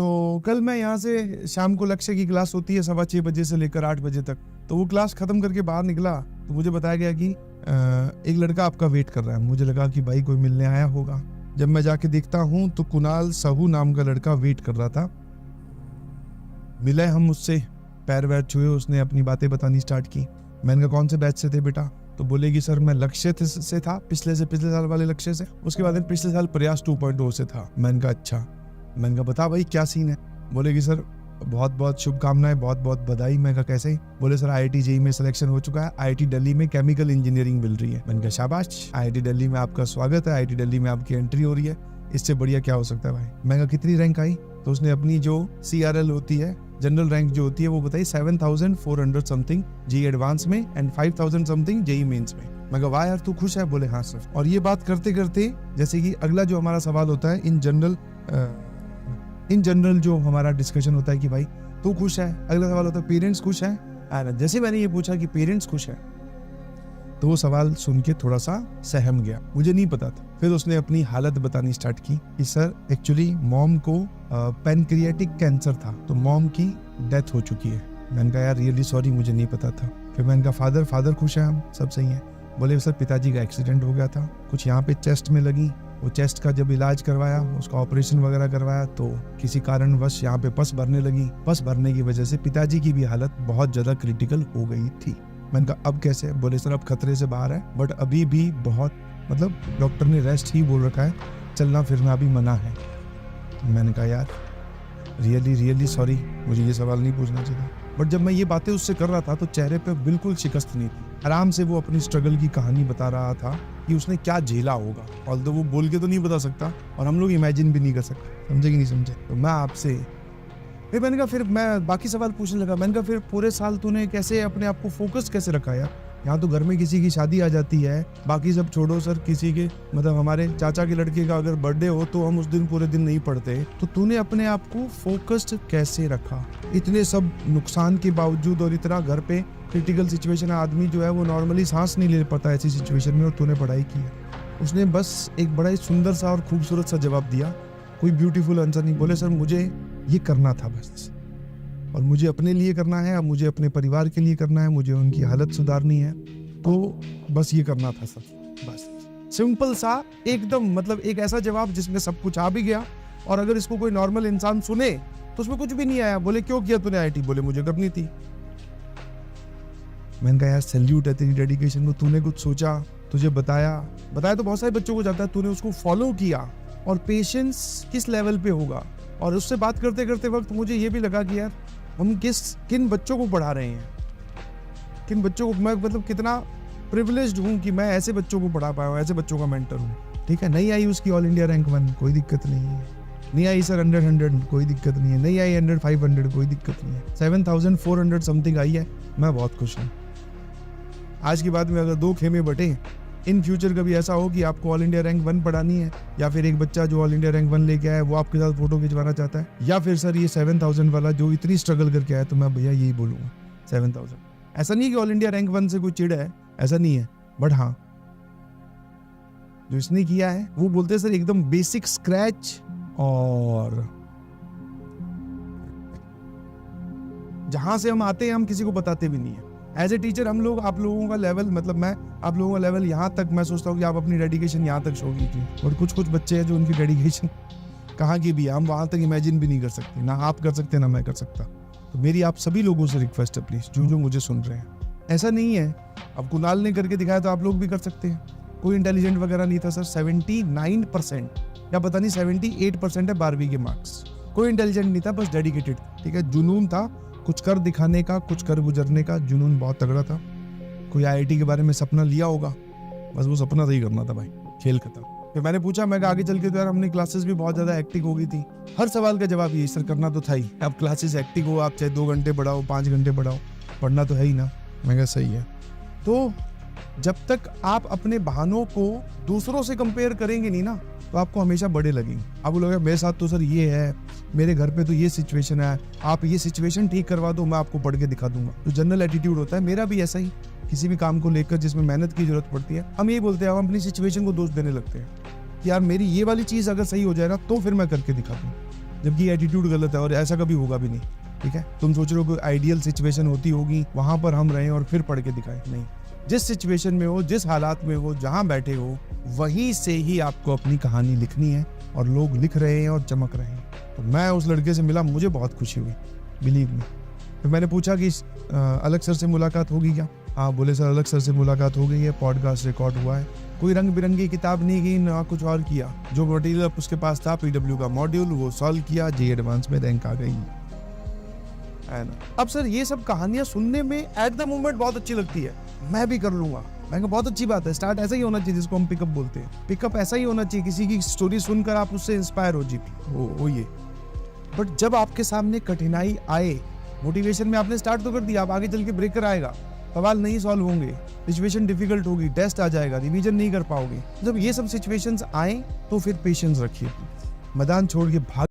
तो कल मैं यहाँ से शाम को लक्ष्य की क्लास होती है 6:15 बजे से लेकर 8 बजे तक, तो वो क्लास खत्म करके बाहर निकला तो मुझे बताया गया कि एक लड़का आपका वेट कर रहा है। मुझे लगा कि भाई कोई मिलने आया होगा। जब मैं जाके देखता हूँ तो कुणाल साहू नाम का लड़का वेट कर रहा था। मिले हम उससे, पैर वैर छुए, उसने अपनी बातें बतानी स्टार्ट की। मैंने कहा कौन से बैच से थे बेटा? तो बोलेगी सर मैं लक्ष्य से था, पिछले साल वाले लक्ष्य से। उसके बाद पिछले साल प्रयास 2.0 से था। मैंने कहा अच्छा। मैंने कहा बता भाई क्या सीन है? बोलेगी सर बहुत बहुत शुभकामनाएं, बहुत बहुत बधाई। मैं कहा कैसे? बोले सर IIT JEE में सिलेक्शन हो चुका है, IIT दिल्ली में केमिकल इंजीनियरिंग मिल रही है। मैंने कहा शाबाश, IIT दिल्ली में आपका स्वागत है, IIT दिल्ली में आपकी एंट्री हो रही है, इससे बढ़िया क्या हो सकता है भाई? मैं कहा कितनी रैंक आई? तो उसने अपनी जो CRL होती है, जनरल रैंक जो होती है, वो बताई 7400 समथिंग JEE एडवांस में एंड 5000 समथिंग JEE मेंस में। मैं कहा वाह यार तू खुश है? बोले हाँ सर। और ये बात करते करते जैसे कि अगला जो हमारा सवाल होता है इन जनरल जो हमारा डिस्कशन होता है कि भाई तू खुश है, अगला सवाल होता है पेरेंट्स खुश है। जैसे मैंने ये पूछा कि पेरेंट्स खुश है तो वो सवाल सुन के थोड़ा सा सहम गया, मुझे नहीं पता था। फिर उसने अपनी हालत बतानी स्टार्ट की कि सर एक्चुअली मॉम को पैनक्रियाटिक कैंसर था, तो मॉम की डेथ हो चुकी है। मैंने कहा यार रियली सॉरी, मुझे नहीं पता था। फिर मैंने कहा फादर खुश है, हम सब सही है? बोले सर पिताजी का एक्सीडेंट हो गया था, कुछ यहाँ पे चेस्ट में लगी, वो चेस्ट का जब इलाज करवाया, उसका ऑपरेशन वगैरह करवाया तो किसी कारणवश यहाँ पे पस भरने लगी। पस भरने की वजह से पिताजी की भी हालत बहुत ज्यादा क्रिटिकल हो गई थी। मैंने कहा अब कैसे? बोले सर अब खतरे से बाहर है, बट अभी भी बहुत डॉक्टर ने रेस्ट ही बोल रखा है, चलना फिरना भी मना है। मैंने कहा यार रियली सॉरी, मुझे ये सवाल नहीं पूछना चाहिए। बट जब मैं ये बातें उससे कर रहा था तो चेहरे पे बिल्कुल शिकस्त नहीं थी, आराम से वो अपनी स्ट्रगल की कहानी बता रहा था कि उसने क्या झेला होगा। ऑल्दो वो बोल के तो नहीं बता सकता और हम लोग इमेजिन भी नहीं कर सकते, समझे कि नहीं समझे? तो मैं आपसे फिर मैंने कहा, फिर मैं बाकी सवाल पूछने लगा। मैंने कहा फिर पूरे साल तूने कैसे अपने आप को फोकस कैसे रखा यार? यहाँ तो घर में किसी की शादी आ जाती है, बाकी सब छोड़ो सर, किसी के हमारे चाचा के लड़के का अगर बर्थडे हो तो हम उस दिन पूरे दिन नहीं पढ़ते, तो तूने अपने आप को फोकस्ड कैसे रखा इतने सब नुकसान के बावजूद? और इतना घर पे क्रिटिकल सिचुएशन है, आदमी जो है वो नॉर्मली सांस नहीं ले पाता ऐसी सिचुएशन में, और तूने पढ़ाई की है। उसने बस एक बड़ा ही सुंदर सा और खूबसूरत सा जवाब दिया, कोई ब्यूटीफुल आंसर नहीं। बोले सर मुझे ये करना था बस, और मुझे अपने लिए करना है, अब मुझे अपने परिवार के लिए करना है, मुझे उनकी हालत सुधारनी है, तो बस ये करना था सर। बस सिंपल सा एकदम, एक ऐसा जवाब जिसमें सब कुछ आ भी गया, और अगर इसको कोई नॉर्मल इंसान सुने तो उसमें कुछ भी नहीं आया। बोले क्यों किया तूने IIT? बोले मुझे करनी थी। मैंने कहा यार सैल्यूट है तेरी डेडिकेशन को, तूने कुछ सोचा, तुझे बताया तो बहुत सारे बच्चों को जाता है, तूने उसको फॉलो किया, और पेशेंस किस लेवल पे होगा। और उससे बात करते करते वक्त मुझे ये भी लगा कि यार हम किन बच्चों को पढ़ा रहे हैं, किन बच्चों को मैं कितना प्रिविलेज्ड हूँ कि मैं ऐसे बच्चों को पढ़ा पाया हूँ, ऐसे बच्चों का मेंटर हूँ। ठीक है, नहीं आई उसकी ऑल इंडिया रैंक 1, कोई दिक्कत नहीं है। नहीं आई सर 100 कोई दिक्कत नहीं है। नहीं आई 500 कोई दिक्कत नहीं है। 7400 समथिंग आई है, मैं बहुत खुश हूँ। आज के बाद में अगर 2 खेमे बटे, इन फ्यूचर कभी ऐसा हो कि आपको ऑल इंडिया रैंक 1 पढ़ानी है, या फिर एक बच्चा जो ऑल इंडिया रैंक 1 लेके आया वो आपके साथ फोटो खिंचवाना चाहता है, या फिर सर ये 7000 वाला जो इतनी स्ट्रगल करके आया, तो मैं भैया यही बोलूंगा 7000। ऐसा नहीं कि ऑल इंडिया रैंक 1 से कोई चिढ़ है, ऐसा नहीं है, बट हाँ जो इसने किया है वो बोलते हैं सर एकदम बेसिक स्क्रैच, और जहां से हम आते हैं हम किसी को बताते भी नहीं है। एज ए टीचर हम लोग आप लोगों का लेवल, मैं आप लोगों का लेवल यहाँ तक मैं सोचता हूँ कि आप अपनी डेडिकेशन यहाँ तक शो कीजिए, और कुछ बच्चे हैं जो उनकी डेडिकेशन कहाँ की भी है, हम वहां तक इमेजिन भी नहीं कर सकते, ना आप कर सकते ना मैं कर सकता। तो मेरी आप सभी लोगों से रिक्वेस्ट है प्लीज, जो मुझे सुन रहे हैं, ऐसा नहीं है अब कुणाल ने करके दिखाया तो आप लोग भी कर सकते हैं। कोई इंटेलिजेंट वगैरह नहीं था सर, 79% या पता नहीं 78% है 12वीं के मार्क्स। कोई इंटेलिजेंट नहीं था, बस डेडिकेटेड। ठीक है, जुनून था कुछ कर दिखाने का, कुछ कर गुजरने का, जुनून बहुत तगड़ा था। कोई IIT के बारे में सपना लिया होगा, बस वो सपना सही करना था भाई, खेल खत्म। फिर मैंने पूछा, मैं आगे चल के तो यार हमने क्लासेस भी बहुत ज्यादा हेक्टिक हो गई थी। हर सवाल का जवाब यही सर, करना तो था ही। अब क्लासेस हेक्टिक हो, आप चाहे 2 घंटे पढ़ाओ 5 घंटे पढ़ाओ, पढ़ना तो है ही ना। मैं कहा सही है। तो जब तक आप अपने बहानों को दूसरों से कंपेयर करेंगे नहीं ना, तो आपको हमेशा बड़े लगेंगे। आप बोलोगे मेरे साथ तो सर ये है, मेरे घर पे तो ये सिचुएशन है, आप ये सिचुएशन ठीक करवा दो, मैं आपको पढ़ के दिखा दूंगा। तो जनरल एटीट्यूड होता है, मेरा भी ऐसा ही। किसी भी काम को लेकर जिसमें मेहनत की जरूरत पड़ती है, हम यही बोलते हैं, हम अपनी सिचुएशन को दोष देने लगते हैं कि यार मेरी ये वाली चीज अगर सही हो जाए ना तो फिर मैं करके दिखा दूँ। जबकि एटीट्यूड गलत है और ऐसा कभी होगा भी नहीं। ठीक है, तुम सोच रहे हो कोई आइडियल सिचुएशन होती होगी वहां पर हम रहें और फिर पढ़ के दिखाएं, नहीं। जिस सिचुएशन में हो, जिस हालात में हो, जहां बैठे हो, वहीं से ही आपको अपनी कहानी लिखनी है और लोग लिख रहे हैं और चमक रहे हैं। तो मैं उस लड़के से मिला, मुझे बहुत खुशी हुई, बिलीव मी। फिर मैंने पूछा कि अलग सर से मुलाकात होगी क्या? हाँ, बोले सर अलग सर से मुलाकात हो गई है, पॉडकास्ट रिकॉर्ड हुआ है। कोई रंग बिरंगी किताब नहीं की, ना कुछ और किया। जो मटेरियल उसके पास था, PW का मॉड्यूल, वो सॉल्व किया, JEE एडवांस में रैंक आ गई है ना। अब सर ये सब कहानियां सुनने में एट द मोमेंट बहुत अच्छी लगती है, मैं भी कर लूंगा। मैं बहुत अच्छी बात है, स्टार्ट ऐसा ही होना चाहिए जिसको हम पिकअप बोलते हैं। पिकअप ऐसा ही होना चाहिए, किसी की स्टोरी सुनकर आप उससे इंस्पायर हो वो ये। बट जब आपके सामने कठिनाई आए, मोटिवेशन में आपने स्टार्ट तो कर दिया, अब आगे चल के ब्रेकर आएगा, सवाल नहीं सॉल्व होंगे, सिचुएशन डिफिकल्ट होगी, टेस्ट आ जाएगा, रिवीजन नहीं कर पाओगे। जब ये सब सिचुएशंस आए तो फिर पेशेंस रखिए, मैदान छोड़ के भाग